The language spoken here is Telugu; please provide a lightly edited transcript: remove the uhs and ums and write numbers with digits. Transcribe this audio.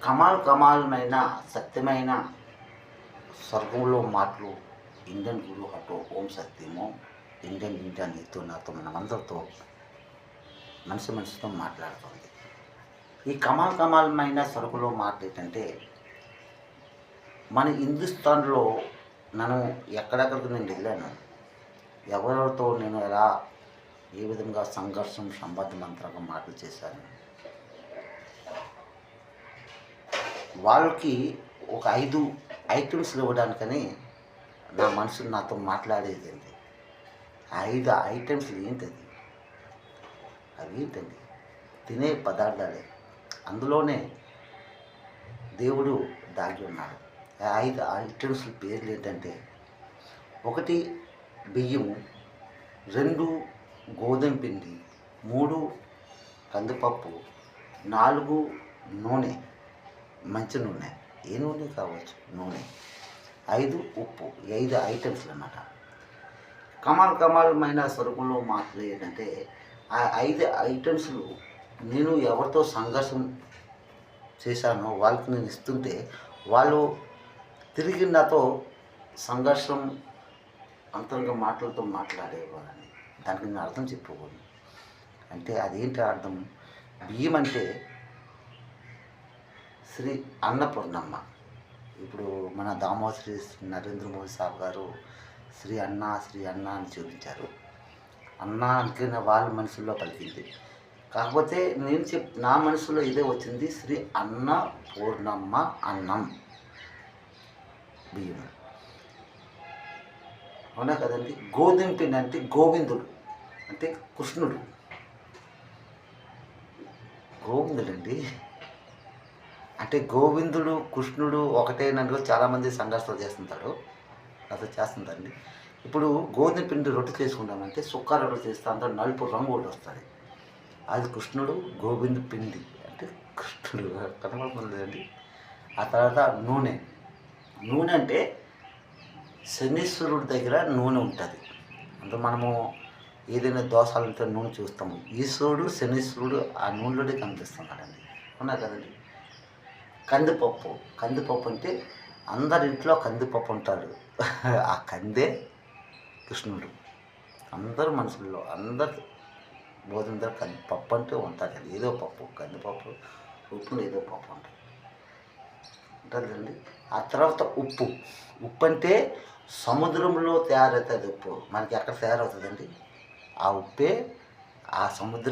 కమాలమైన సత్యమైన స్వర్గంలో మాటలు ఇండియన్ గురు హటో ఓం సత్యమో ఇండియా నీతో నాతో మనమందరితో మనిషితో మాట్లాడుతుంది. ఈ కమాలమైన స్వర్గంలో మాటలు ఏంటంటే, మన హిందుస్థాన్లో నేను ఎక్కడెక్కడికి నేను వెళ్ళాను, ఎవరెవరితో నేను ఎలా ఏ విధంగా సంఘర్షం సంబద్ధమంతరంగా మాటలు చేశాను, వాళ్ళకి ఒక 5 ఐటమ్స్లు ఇవ్వడానికని నా మనసు నాతో మాట్లాడేది అండి. ఆ 5 ఐటమ్స్లు ఏంటది? అవి ఏంటండి? తినే పదార్థాలే. అందులోనే దేవుడు దాగి ఉన్నాడు. ఆ 5 ఐటమ్స్ పేర్లు ఏంటంటే, 1 బియ్యము, 2 గోధుమ పిండి, 3 కందిపప్పు, 4 నూనె, మంచి నూనె, ఏ నూనె కావచ్చు నూనె, 5 ఉప్పు. 5 ఐటమ్స్లు అన్నమాట. కమాలమైన స్వరూపంలో మాటలు ఏంటంటే, ఆ 5 ఐటమ్స్లు నేను ఎవరితో సంఘర్షం చేశానో వాళ్ళకి నేను ఇస్తుంటే, వాళ్ళు తిరిగి నాతో సంఘర్షం అంతరంగ మాటలతో మాట్లాడేవాళ్ళని. దానికి నేను అర్థం చెప్పుకోను. అంటే అదేంటి అర్థం? బియ్యం అంటే శ్రీ అన్నపూర్ణమ్మ. ఇప్పుడు మన దామోదరి నరేంద్ర మోదీ సాబ్ గారు శ్రీ అన్న అని చూపించారు. అన్న అనుకున్న వాళ్ళ మనసులో పలికింది. కాకపోతే నా మనసులో ఇదే వచ్చింది, శ్రీ అన్నపూర్ణమ్మ అన్నం బియ్యం. అవునా కదండి? గోధుమ పిండి అంటే గోవిందుడు, అంటే కృష్ణుడు. గోవిందుడండి అంటే గోవిందుడు కృష్ణుడు ఒకటేనని చాలామంది సంఘర్షణ చేస్తుంటారు. అసలు చేస్తుందండి. ఇప్పుడు గోధుమ పిండి రొట్టె చేసుకుంటామంటే సుక్క రొట్టె చేస్తే అందులో నలుపు రంగు ఒకటి వస్తుంది. అది కృష్ణుడు. గోవింద పిండి అంటే కృష్ణుడు కనబడుతుందండి. ఆ తర్వాత నూనె అంటే శనీశ్వరుడి దగ్గర నూనె ఉంటుంది. అంటే మనము ఏదైనా దోషాలంటే నూనె చూస్తాము. ఈశ్వరుడు శనీశ్వరుడు ఆ నూనెలోనే కనిపిస్తున్నాడండి. అవునా కదండి? కందిపప్పు అంటే అందరి ఇంట్లో కందిపప్పు ఉంటాడు. ఆ కందే కృష్ణుడు. అందరు మనుషుల్లో అందరు భోజనంలో కందిపప్పు అంటే ఉంటుంది. ఏదో పప్పు, కందిపప్పు, ఉప్పులో ఏదో పప్పు ఉంటుందండి. ఆ తర్వాత ఉప్పు అంటే సముద్రంలో తయారవుతుంది. ఉప్పు మనకి ఎక్కడ తయారవుతుందండి? ఆ ఉప్పే ఆ సముద్రం